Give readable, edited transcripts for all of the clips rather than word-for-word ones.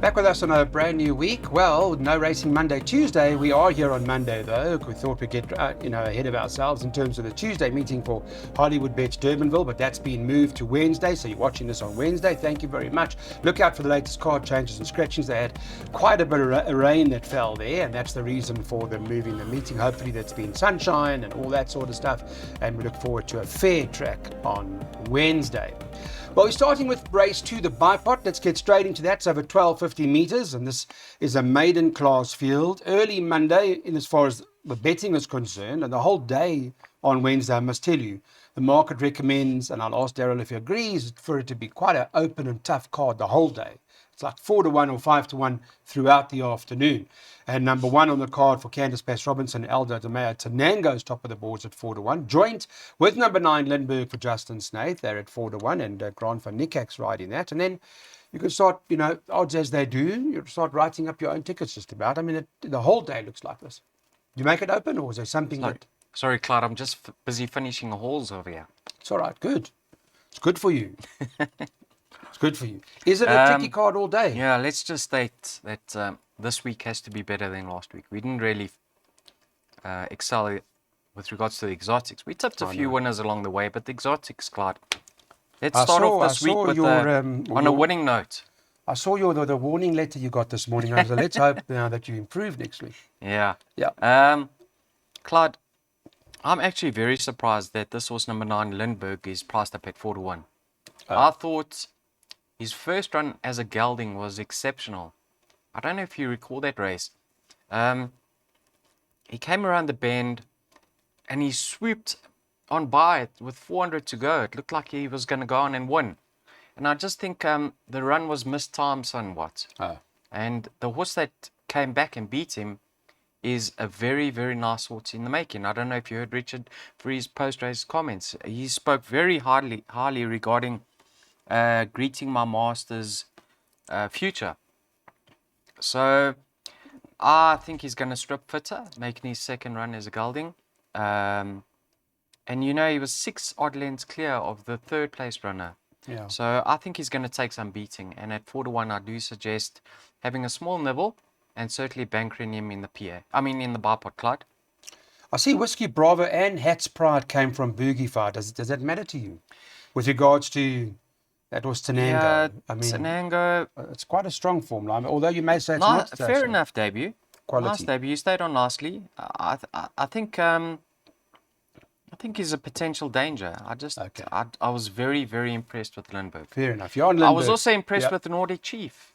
Back with us on a brand new week. Well, no racing Monday, Tuesday. We are here on Monday though. We thought we'd get ahead of ourselves in terms of the Tuesday meeting for Hollywood Bets Durbanville, but that's been moved to Wednesday. So you're watching this on Wednesday. Thank you very much. Look out for the latest card changes and scratchings. They had quite a bit of rain that fell there, and that's the reason for them moving the meeting. Hopefully that's been sunshine and all that sort of stuff, and we look forward to a fair track on Wednesday. Well, we're starting with race 2, the Bipot. Let's get straight into that. It's over 1250 meters, and this is a maiden class field. Early Monday, in as far as the betting is concerned, and the whole day on Wednesday, I must tell you, the market recommends, and I'll ask Daryl if he agrees, for it to be quite an open and tough card the whole day. It's like 4-1 or 5-1 throughout the afternoon. And number 1 on the card for Candice Bass-Robinson, Aldo de Meo, Tanango's top of the boards at 4-1. Joint with number 9, Lindbergh for Justin Snaith. They're at 4-1, and Grant van Niekerk's riding that. And then you can start, odds as they do, you start writing up your own tickets just about. I mean, the whole day looks like this. Do you make it open, or is there something Sorry, Clyde, I'm just busy finishing the halls over here. It's all right, good. It's good for you. It's good for you. Is it a tricky card all day? Yeah, let's just state that this week has to be better than last week. We didn't really excel with regards to the exotics. We tipped a few winners along the way, but the exotics, Clyde. Let's start off this week with on a winning note. I saw the warning letter you got this morning. So let's hope now that you improve next week. Yeah. Clyde, I'm actually very surprised that this horse number 9, Lindbergh, is priced up at 4-1. I thought his first run as a gelding was exceptional. I don't know if you recall that race. He came around the bend and he swooped on by it with 400 to go. It looked like he was going to go on and win. And I just think the run was mistimed somewhat. And the horse that came back and beat him is a very, very nice horse in the making. I don't know if you heard Richard Free's post-race comments. He spoke very highly regarding greeting my master's future. So I think he's going to strip fitter, making his second run as a gelding. And he was 6 odd lengths clear of the third place runner. Yeah. So I think he's going to take some beating. And at 4-1, I do suggest having a small nibble and certainly bankering him in the Bipot, Clyde. I see Whiskey Bravo and Hat's Pride came from Boogie Fire. Does that matter to you? With regards to, that was Tanango. Yeah, Tanango. It's quite a strong form line, although you may say it's not not. Fair enough debut. Quality. Nice debut. You stayed on nicely. I think he's a potential danger. I was very, very impressed with Lindbergh. Fair enough. You're on Lindbergh. I was also impressed with the Nordic Chief.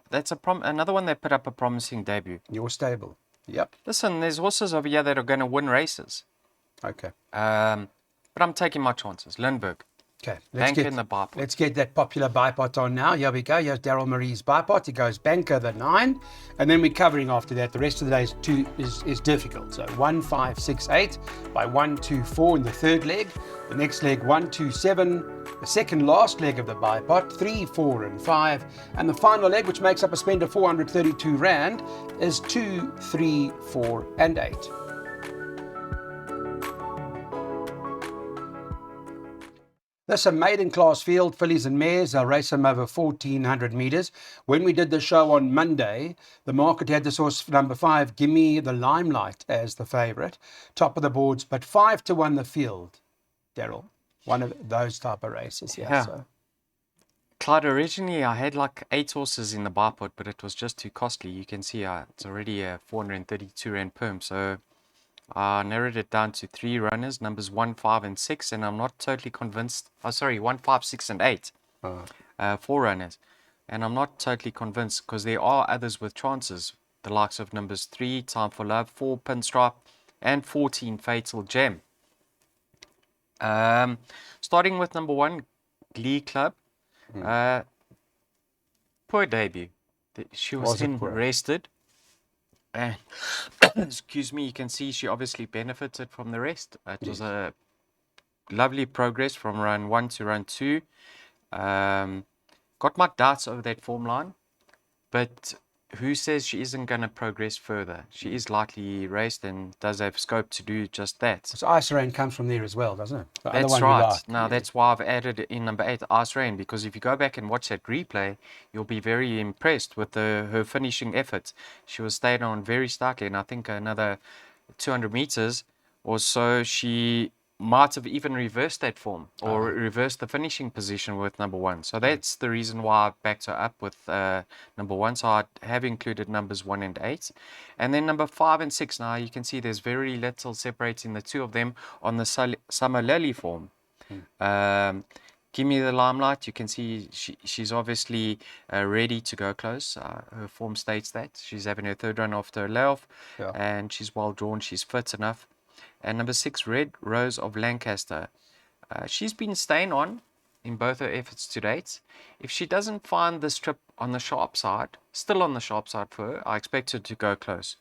That's another one that put up a promising debut. You're stable. Yep. Listen, there's horses over here that are going to win races. Okay. But I'm taking my chances. Lindbergh. Okay. Banker in the Bipot. Let's get that popular Bipot on now. Here we go. Here's Daryl Marie's Bipot. He goes banker the 9. And then we're covering after that. The rest of the day is difficult. So 1, 5, 6, 8 by 1, 2, 4 in the third leg. The next leg 1, 2, 7. The second last leg of the Bipot 3, 4, and 5. And the final leg, which makes up a spend of 432 Rand, is 2, 3, 4, and 8. This is a maiden class field, fillies and mares. They'll race them over 1,400 meters. When we did the show on Monday, the market had this horse number 5, Gimme the Limelight, as the favourite. Top of the boards, but 5-1 the field. Daryl, one of those type of races. Yeah. So. Clyde, originally I had like 8 horses in the Bipot, but it was just too costly. You can see it's already a 432 Rand perm. So I narrowed it down to 3 runners, numbers 1, 5, and 6, and I'm not totally convinced. 1, 5, 6, and 8. 4 runners. And I'm not totally convinced because there are others with chances. The likes of numbers 3, Time for Love, 4, Pinstripe, and 14, Fatal Gem. Starting with number 1, Glee Club. Poor debut. She was rested. And excuse me, you can see she obviously benefited from the rest. It was a lovely progress from run 1 to run 2. Got my doubts over that form line, but who says she isn't going to progress further? She is lightly raced and does have scope to do just that. So Ice Rain comes from there as well, doesn't it? The other That's one right. you like. Now, that's why I've added in number 8, Ice Rain, because if you go back and watch that replay, you'll be very impressed with her finishing efforts. She was staying on very starkly, and I think another 200 meters or so, she might have even reversed that form or reversed the finishing position with number 1. So that's the reason why I backed her up with number 1. So I have included numbers 1 and 8. And then number 5 and 6. Now you can see there's very little separating the two of them on the Summer Lily form. Give Me the Limelight, you can see she's obviously ready to go close. Her form states that. She's having her third run after a layoff, and she's well drawn, she's fit enough. And number 6, Red Rose of Lancaster. She's been staying on in both her efforts to date. If she doesn't find this trip on the sharp side, still on the sharp side for her, I expect her to go close.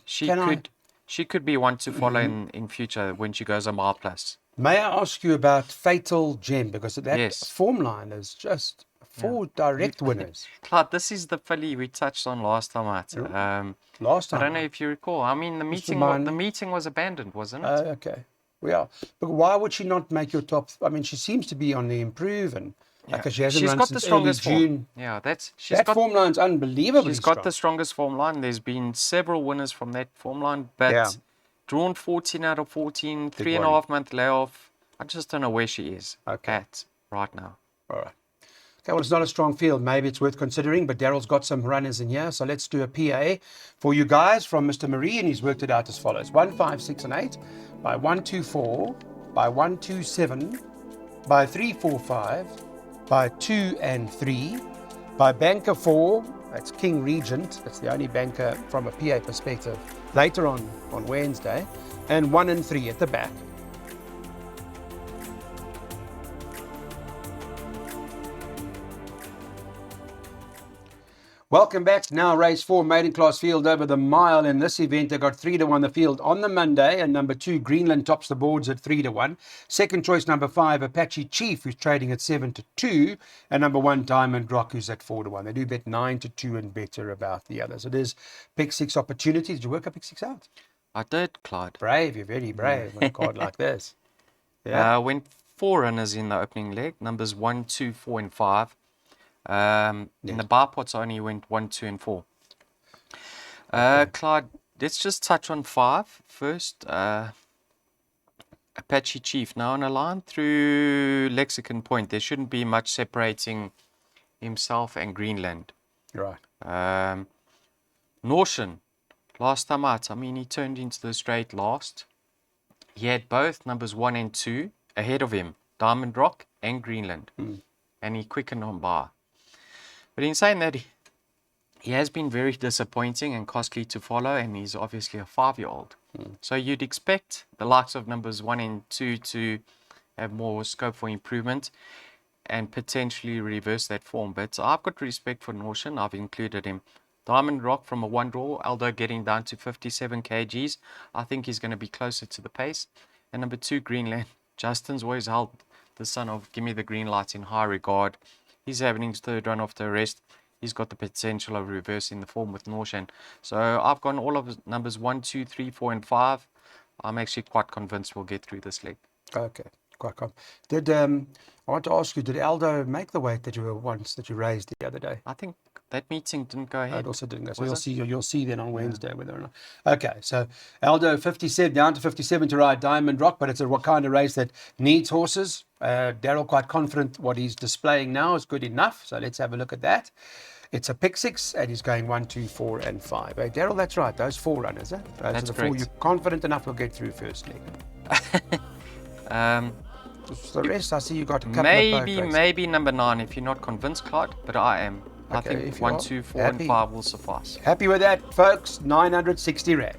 She could be one to follow in future when she goes a mile plus. May I ask you about Fatal Gem? Because that form line is just 4 direct winners. Clyde, this is the filly we touched on last time out. Last time? I don't know if you recall. I mean, the meeting was abandoned, wasn't it? Okay. Well, but why would she not make your top? I mean, she seems to be on the improve, and because she hasn't run since early June. Yeah, that form line's unbelievably She's got the strongest form line. There's been several winners from that form line, but drawn 14 out of 14, 3.5 month layoff. I just don't know where she is at right now. All right. Okay, well, it's not a strong field. Maybe it's worth considering, but Daryl's got some runners in here. So let's do a PA for you guys from Mr. Marie, and he's worked it out as follows. 1, 5, 6, and 8, by 1, 2, 4, by 1, 2, 7, by 3, 4, 5, by 2 and 3, by banker 4, that's King Regent, that's the only banker from a PA perspective, later on Wednesday, and 1 and 3 at the back. Welcome back. Now race 4, maiden class field over the mile in this event. They got 3-1 the field on the Monday, and number 2, Greenland, tops the boards at 3-1. Second choice, number 5, Apache Chief, who's trading at 7-2, and number 1, Diamond Rock, who's at 4-1. They do bet 9-2 and better about the others. It is pick 6 opportunity. Did you work a pick 6 out? I did, Clyde. Brave, you're very brave on a card like this. Went 4 runners in the opening leg, numbers 1, 2, 4, and 5. In the Bipots only went 1, 2, and 4. Clyde, let's just touch on 5 first. Apache Chief. Now on a line through Lexicon Point, there shouldn't be much separating himself and Greenland. Right. Notion. Last time out, I mean, he turned into the straight last. He had both numbers 1 and 2 ahead of him, Diamond Rock and Greenland. And he quickened on by. But in saying that, he has been very disappointing and costly to follow, and he's obviously a 5-year-old. So you'd expect the likes of numbers 1 and 2 to have more scope for improvement and potentially reverse that form. But I've got respect for Notion. I've included him. Diamond Rock from a 1 draw, Aldo getting down to 57 kgs. I think he's going to be closer to the pace. And number 2, Greenland. Justin's always held the son of Give Me the Green Light in high regard. He's having his third run after arrest. He's got the potential of reversing the form with Notion. So I've gone all of his numbers 1, 2, 3, 4, and 5. I'm actually quite convinced we'll get through this leg. Okay, quite confident. I want to ask you, did Aldo make the weight that you raised the other day? I think that meeting didn't go ahead. It also didn't go. So you'll see then on Wednesday whether or not. Okay, so Aldo 57 down to 57 to ride Diamond Rock, but it's a kind of race that needs horses. Daryl quite confident what he's displaying now is good enough. So let's have a look at that. It's a pick 6, and he's going 1, 2, 4, and 5. Hey, Daryl, that's right. Those 4 runners. That's correct. 4. You're confident enough we'll get through first leg. The rest, I see you got a couple of maybe number 9 if you're not convinced, Clyde, but I am. I think 1, 2, 4, and 5 will suffice. Happy with that, folks? 960 Rand.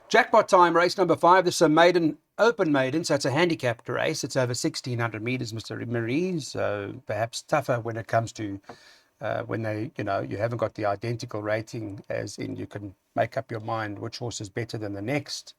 Jackpot time, race number 5. This is a open maiden, so it's a handicapped race. It's over 1,600 meters, Mr. Marie, so perhaps tougher when it comes to when you haven't got the identical rating, as in you can make up your mind which horse is better than the next.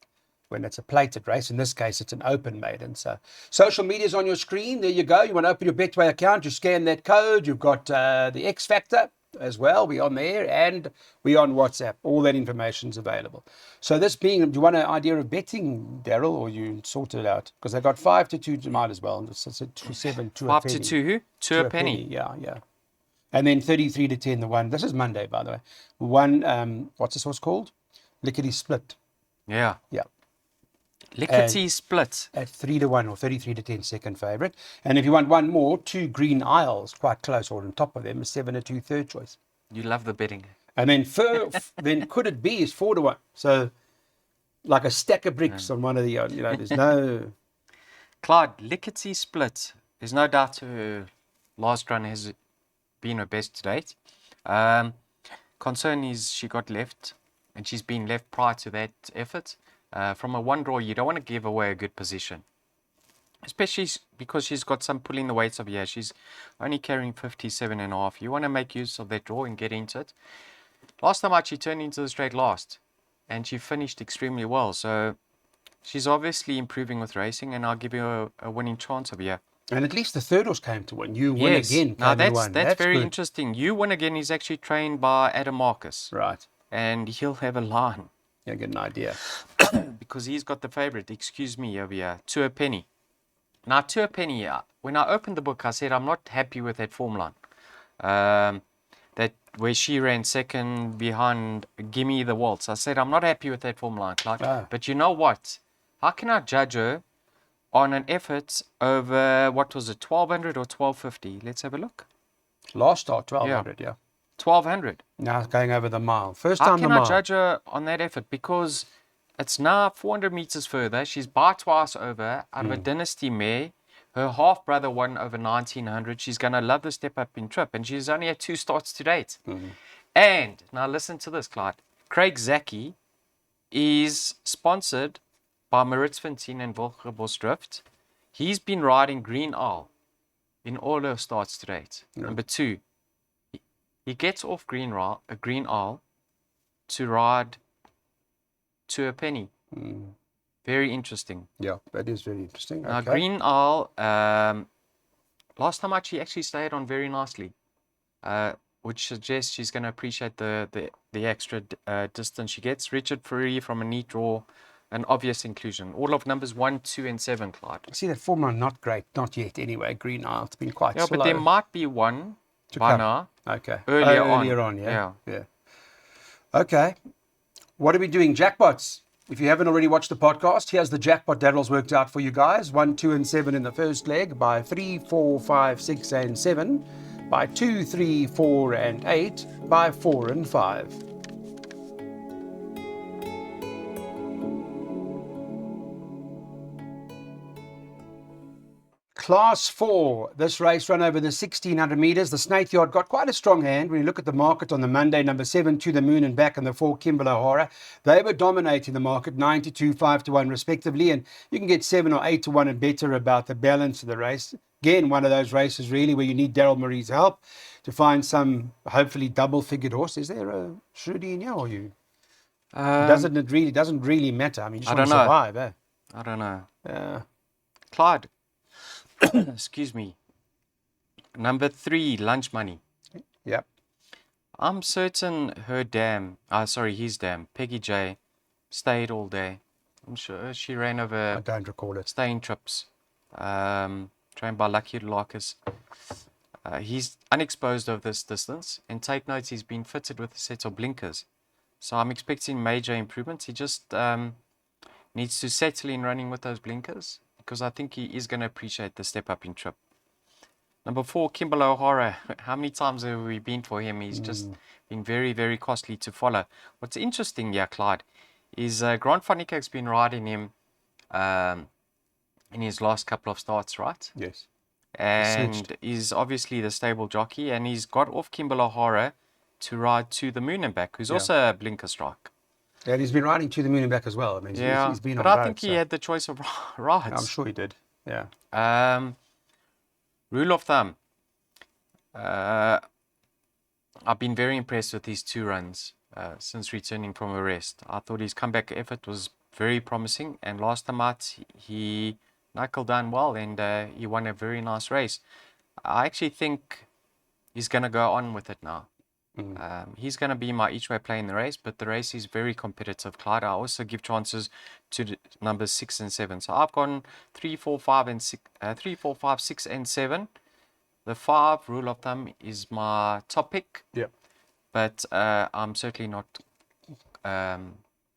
when it's a plated race. In this case, it's an open maiden. So social media's on your screen. There you go. You want to open your Betway account, you scan that code. You've got the X Factor as well. We're on there, and we're on WhatsApp. All that information's available. So this being, do you want an idea of betting, Daryl, or you sorted it out? Because they got 5-2 tonight as well. It's a 7 to a 5 penny. to 2 who? To a penny. Yeah. And then 33-10 the one. This is Monday, by the way. One, what's this horse called? Lickety Split. Yeah. Yeah. Lickety Split. At 3-1 or 33-10 second favourite. And if you want one more, 2 Green Isles, quite close, or on top of them, is 7-2 third choice. You love the betting. And then then Could It Be is 4-1. So like a stack of bricks on one of the, there's no... Clyde, Lickety Split. There's no doubt her last run has been her best to date. Concern is she got left, and she's been left prior to that effort. From a one draw, you don't want to give away a good position, especially because she's got some pulling the weights of here. She's only carrying 57.5. You want to make use of that draw and get into it. Last time out, she turned into the straight last, and she finished extremely well. So she's obviously improving with racing, and I'll give you a winning chance of here. And at least the third horse came to win. You Win Again. Now that's that's very good. interesting. You Win Again is actually trained by Adam Marcus. Right. And he'll have a line. You get an idea. Because he's got the favourite, over here, To a Penny. Now, To a Penny, when I opened the book, I said I'm not happy with that form line. That where she ran second behind Gimme the Waltz. I said I'm not happy with that form line, Clark. But you know what? How can I judge her on an effort over, what was it, 1200 or 1250? Let's have a look. Last start, 1200, yeah. 1200. Now it's going over the mile. First How time the can mile. I judge her on that effort? Because it's now 400 meters further. She's by twice over out of a dynasty mare. Her half brother won over 1900. She's going to love the step up in trip. And she's only had 2 starts to date. And now listen to this, Clyde. Craig Zaki is sponsored by Maritz Fontaine and Wilgerbos Drift. He's been riding Green Isle in all her starts to date. Number 2, he gets off Green Isle to ride To a Penny. Very interesting. Yeah, that is very interesting. Now, Okay. Green Isle, last time out, she actually stayed on very nicely, which suggests she's going to appreciate the extra distance she gets. Richard Furry from a neat draw, an obvious inclusion. All of numbers 1, 2, and 7, Clyde. See, that form line not great, not yet anyway. Green Isle, it's been quite slow. Yeah, but there might be one To by come. now. Okay. Earlier on, Yeah. Okay. What are we doing? Jackpots. If you haven't already watched the podcast, here's the jackpot Daryl's worked out for you guys. 1, 2, and 7 in the first leg, by 3, 4, 5, 6, and 7, by 2, 3, 4, and 8, by 4 and 5. Class 4, this race ran over the 1600 metres. The Snake Yard got quite a strong hand. When you look at the market on the Monday, number 7, To the Moon and Back, and the 4, Kimberley O'Hara, they were dominating the market, 9-2, 5-1 respectively. And you can get 7 or 8-1 and better about the balance of the race. Again, one of those races really where you need Daryl Marie's help to find some hopefully double-figured horse. Is there a Shruti in here or you? Doesn't really matter. I mean, you just want to survive, eh? I don't know. Yeah. Clyde. Excuse me. Number 3, Lunch Money. Yep. I'm certain his dam, Peggy J, stayed all day. I'm sure she ran over I don't recall it. staying trips. Trained by Lucky Larkus. He's unexposed of this distance, and take note, he's been fitted with a set of blinkers. So I'm expecting major improvements. He just needs to settle in running with those blinkers, because I think he is going to appreciate the step up in trip. Number 4, Kimberley O'Hara. How many times have we been for him? He's just been very, very costly to follow. What's interesting here, Clyde, is Grant van Niekerk's been riding him in his last couple of starts, right? Yes. And he's obviously the stable jockey, and he's got off Kimberley O'Hara to ride To the Moon and Back, who's also a blinker strike. And he's been riding To the Moon and Back as well. I mean, he's been but on I both, think he had the choice of rides. I'm sure he did. Yeah. Rule of thumb. I've been very impressed with his 2 runs since returning from a rest. I thought his comeback effort was very promising. And last time out, he knuckled down well, and he won a very nice race. I actually think he's going to go on with it now. He's going to be my each way play in the race, but the race is very competitive, Clyde. I also give chances to the numbers 6 and 7. So I've gone 3, 4, 5, and 6, 3, 4, 5, 6, and 7. The 5 rule of thumb is my top pick. Yep. But I'm certainly not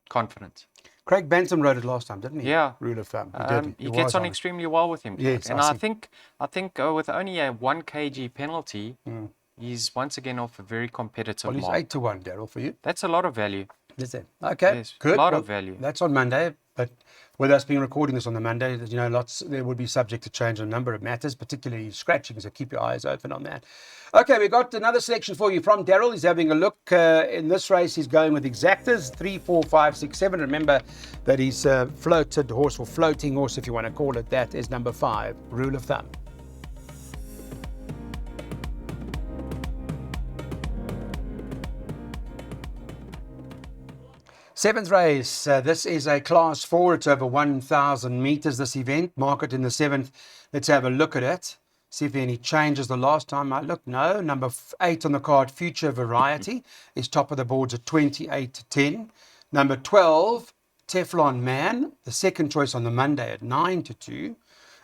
confident. Craig Bantam rode it last time, didn't he? Yeah. Rule of thumb. He gets on extremely well with him. Yes, and I think with only a 1 kg penalty, he's once again off a very competitive Well, he's mark. 8 to 1, Daryl, for you. That's a lot of value. Is it? Okay, Yes, good. a lot of value. That's on Monday, but with us being recording this on the Monday, there would be subject to change on a number of matters, particularly scratching, so keep your eyes open on that. Okay, we got another selection for you from Daryl. He's having a look in this race. He's going with exactas 3, 4, 5, 6, 7. Remember that he's floated horse, or floating horse, if you want to call it that, is number 5, rule of thumb. Seventh race, this is a class 4. It's over 1,000 meters, this event. Mark it in the 7th. Let's have a look at it. See if there are any changes the last time I looked. No. Number 8 on the card, Future Variety, is top of the boards at 28 to 10. Number 12, Teflon Man, the second choice on the Monday at 9 to 2.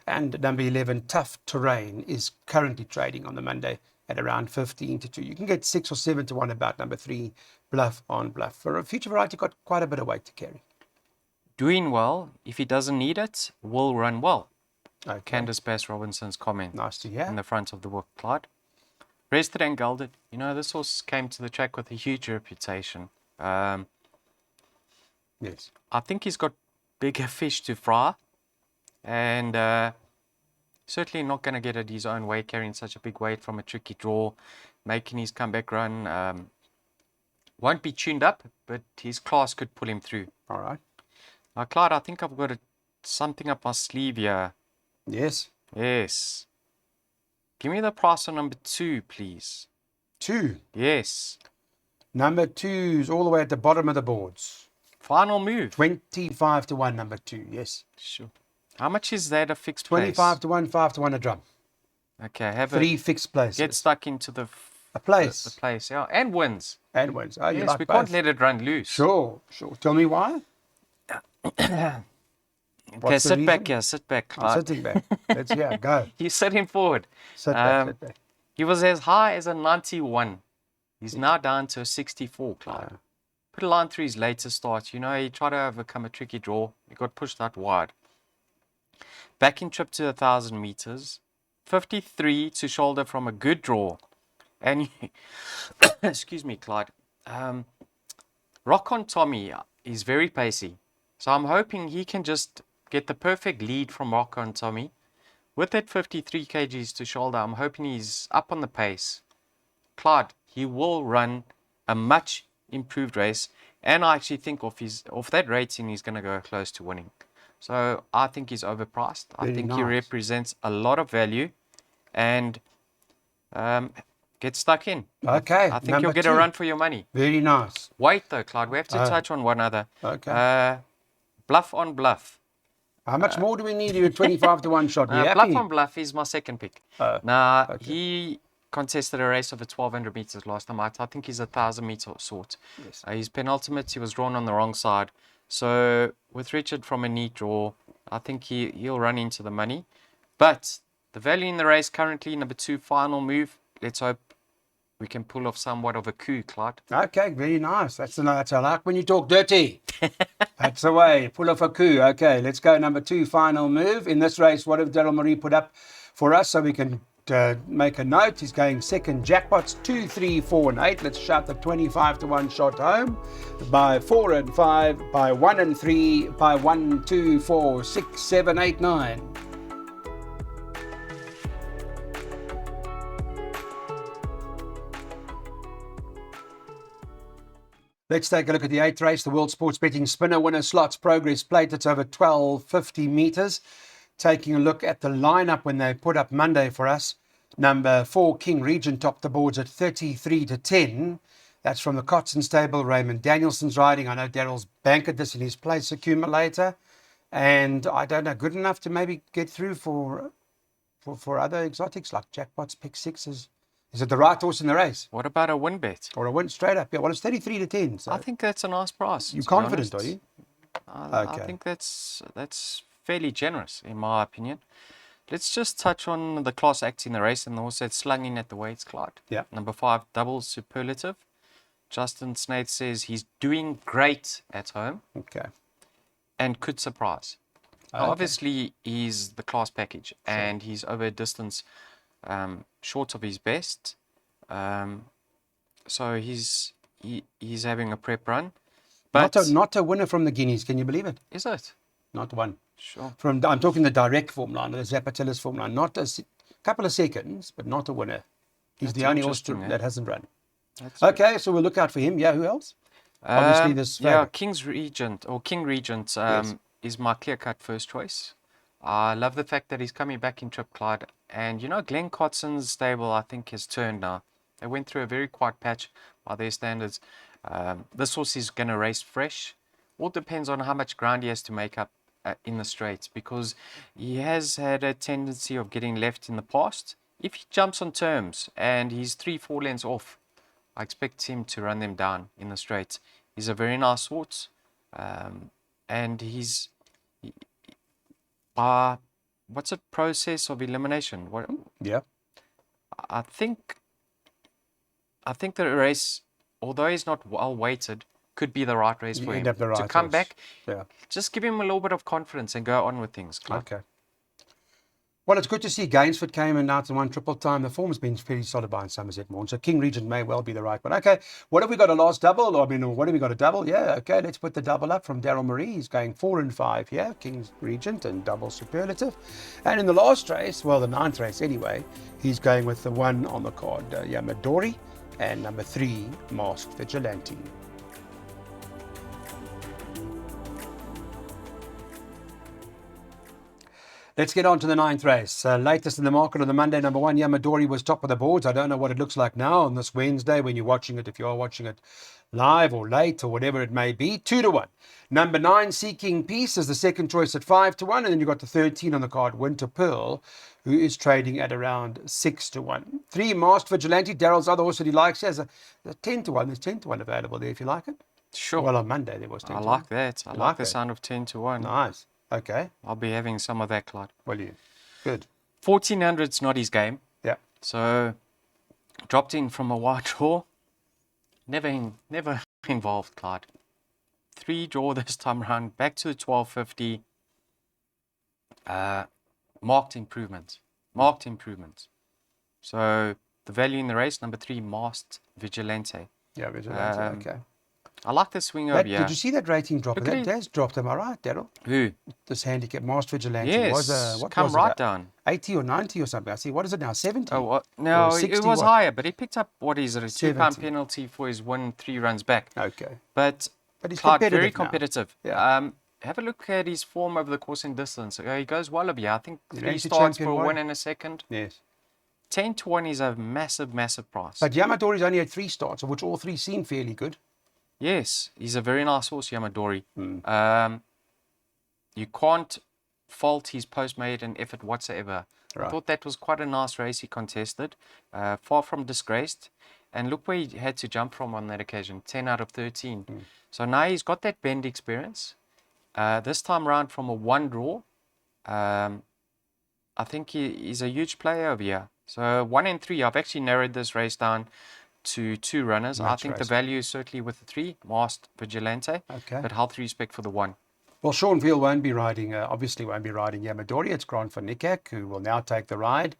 And number 11, Tough Terrain, is currently trading on the Monday at around 15 to 2. You can get 6 or 7 to 1 about number 3, Bluff on Bluff. For a Future Variety, got quite a bit of weight to carry. Doing well. If he doesn't need it, will run well. Okay. Candace Bass Robinson's comment. Nice to hear. In the front of the book, Clyde. Rested and gelded. This horse came to the track with a huge reputation. Yes. I think he's got bigger fish to fry. And certainly not going to get at his own weight, carrying such a big weight from a tricky draw, making his comeback run. Won't be tuned up, but his class could pull him through. All right. Now, Clyde, I think I've got something up my sleeve here. Yes. Yes. Give me the price on number 2, please. 2. Yes. Number 2's all the way at the bottom of the boards. Final move. 25 to 1, number 2. Yes. Sure. How much is that a fixed place? 25 to 1, 5 to 1 a drum. Okay, have 3 fixed places. Get stuck into the place. The place, yeah, and wins. And wins. Oh, you Yes, like we both. can't let it run loose. Sure. Tell me why. Okay, sit back here. Sit back, I'm Clyde. sitting back. Let's go. You sit him forward. Sit back. He was as high as a 91. He's now down to a 64, Clyde. Put a line through his later starts. He tried to overcome a tricky draw. He got pushed out wide. Backing trip to 1,000 meters. 53 to shoulder from a good draw. And, excuse me, Clyde. Rock on Tommy is very pacey. So I'm hoping he can just get the perfect lead from Rock on Tommy. With that 53 kgs to shoulder, I'm hoping he's up on the pace. Clyde, he will run a much improved race. And I actually think off that rating, he's going to go close to winning. So I think he's overpriced. I think he represents a lot of value. And get stuck in. Okay. I think you'll get a run for your money. Very nice. Wait though, Clyde. We have to touch on one other. Okay. Bluff on Bluff. How much more do we need? You 25 to 1 shot. Bluff on Bluff is my second pick. Okay. He contested a race of 1,200 meters last time out. I think he's a 1,000-meter sort. Yes. His penultimate, he was drawn on the wrong side. So with Richard from a neat draw, I think he'll run into the money. But the value in the race currently, number 2, final move. Let's hope we can pull off somewhat of a coup, Clyde. Okay, very nice. That's I like when you talk dirty. That's the way. Pull off a coup. Okay, let's go. Number 2, final move. In this race, what have Daryl Marie put up for us so we can make a note? He's going second jackpots 2, 3, 4, and 8. Let's shout the 25 to 1 shot home. By 4 and 5, by 1 and 3, by 1, 2, 4, 6, 7, 8, 9. Let's take a look at the 8th race, the World Sports Betting Spinner Winner Slots Progress Plate. It's over 1,250 meters. Taking a look at the lineup when they put up Monday for us. Number 4, King Regent, topped the boards at 33 to 10. That's from the Cotson stable. Raymond Danielson's riding. I know Daryl's bankered this in his place accumulator. And I don't know, good enough to maybe get through for other exotics like jackpots, pick sixes. Is it the right horse in the race? What about a win bet? Or a win straight up? Yeah, well, it's 33 to 10. So I think that's a nice price. you're to be confident, honest. are you? I think that's fairly generous in my opinion. Let's just touch on the class acts in the race and the horse that's slung in at the weights, Clyde. Yeah. Number 5, Double Superlative. Justin Snaith says he's doing great at home Okay. and could surprise. Now, obviously, he's the class package and he's over a distance short of his best. So he's having a prep run. But Not a winner from the Guineas, can you believe it? is it? Not one. Sure. I'm talking the direct form line, the Zapatellis form line. Not a couple of seconds, but not a winner. He's That's the only horse interesting, that hasn't run. That's Okay, so we'll look out for him. Yeah, who else? Obviously, this yeah, favourite. King Regent Yes. is my clear-cut first choice. I love the fact that he's coming back in Trip Clyde. And, you know, Glenn Cotson's stable, I think, has turned now. They went through a very quiet patch by their standards. This horse is going to race fresh. All depends on how much ground he has to make up in the straights, because he has had a tendency of getting left in the past. If he jumps on terms and he's 3-4 lengths off, I expect him to run them down in the straights. He's a very nice horse, and he's what's a process of elimination? Yeah. I think the race, although he's not well weighted, could be the right race for him to come back. Yeah. Just give him a little bit of confidence and go on with things, Clive. Okay. Well, it's good to see Gainsford came and out and won triple time. The form's been pretty solid by in Somerset Morn. So King Regent may well be the right one. Okay, what have we got? A last double? What have we got? A double? Yeah, okay, let's put the double up from Daryl Marie. He's going 4 and 5 here. King Regent and Double Superlative. And in the last race, well, the 9th race anyway, he's going with the 1 on the card, Yamadori, and number 3, Masked Vigilante. Let's get on to the 9th race. Latest in the market on the Monday, number 1, Yamadori was top of the boards. I don't know what it looks like now on this Wednesday when you're watching it, if you are watching it live or late or whatever it may be. 2 to 1. Number 9, Seeking Peace, is the second choice at 5 to 1. And then you've got the 13 on the card, Winter Pearl, who is trading at around 6 to 1. 3, Masked Vigilante, Daryl's other horse that he likes. He has a 10 to 1. There's 10 to 1 available there if you like it. Sure. Well, on Monday there was 10 I to 1. like that. I like the sound of 10 to 1. Nice. Okay. I'll be having some of that, Clyde. Well, you. Good. 1400's not his game. Yeah. So, dropped in from a wide draw. Never involved, Clyde. 3 draw this time around. Back to the 1250. Marked improvements. So, the value in the race, number 3, Masked Vigilante. Yeah, Vigilante, okay. I like the swing over here. Did you see that rating drop? Look That at has dropped, am I right, Daryl? Who? This handicap, Masked Vigilante, Yes, what come was right it, down. 80 or 90 or something. I see. What is it now, 70? Oh, what? No, Or it 60 was what? higher, but he picked up, what is it, a £2 70. penalty for his 3 runs back. Okay. But he's Clyde, competitive very now. competitive. Yeah. Have a look at his form over the course and distance. He goes well over here. I think 3 ranked starts champion for a one. 1 and a second. Yes. 10 to 1 is a massive price. But Yamadori's only had 3 starts, of which all 3 seem fairly good. Yes, he's a very nice horse, Yamadori. Mm. You can't fault his post-maiden effort whatsoever. Right. I thought that was quite a nice race he contested. Far from disgraced. And look where he had to jump from on that occasion, 10 out of 13. Mm. So now he's got that bend experience. This time around from a 1 draw, I think he's a huge player over here. So 1 and 3, I've actually narrowed this race down to 2 runners. I think the value is certainly with the 3, Masked Vigilante, Okay. but healthy respect for the 1. Well, Sean Veal won't be riding Yamadori. It's Grant van Niekerk, who will now take the ride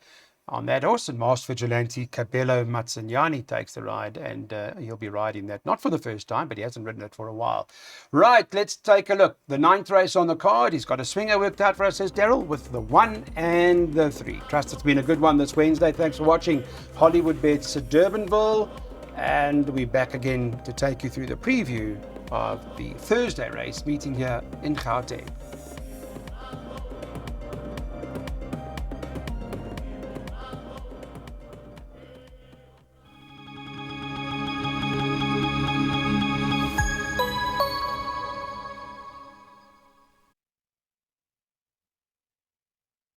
on that horse. And Masked Vigilante, Cabello Mazzaniani takes the ride, and he'll be riding that, not for the first time, but he hasn't ridden it for a while. Right, let's take a look. The 9th race on the card. He's got a swinger worked out for us, says Daryl, with the 1 and the 3. Trust it's been a good one this Wednesday. Thanks for watching Hollywood Bets at Durbanville. And we're back again to take you through the preview of the Thursday race meeting here in Gauteng.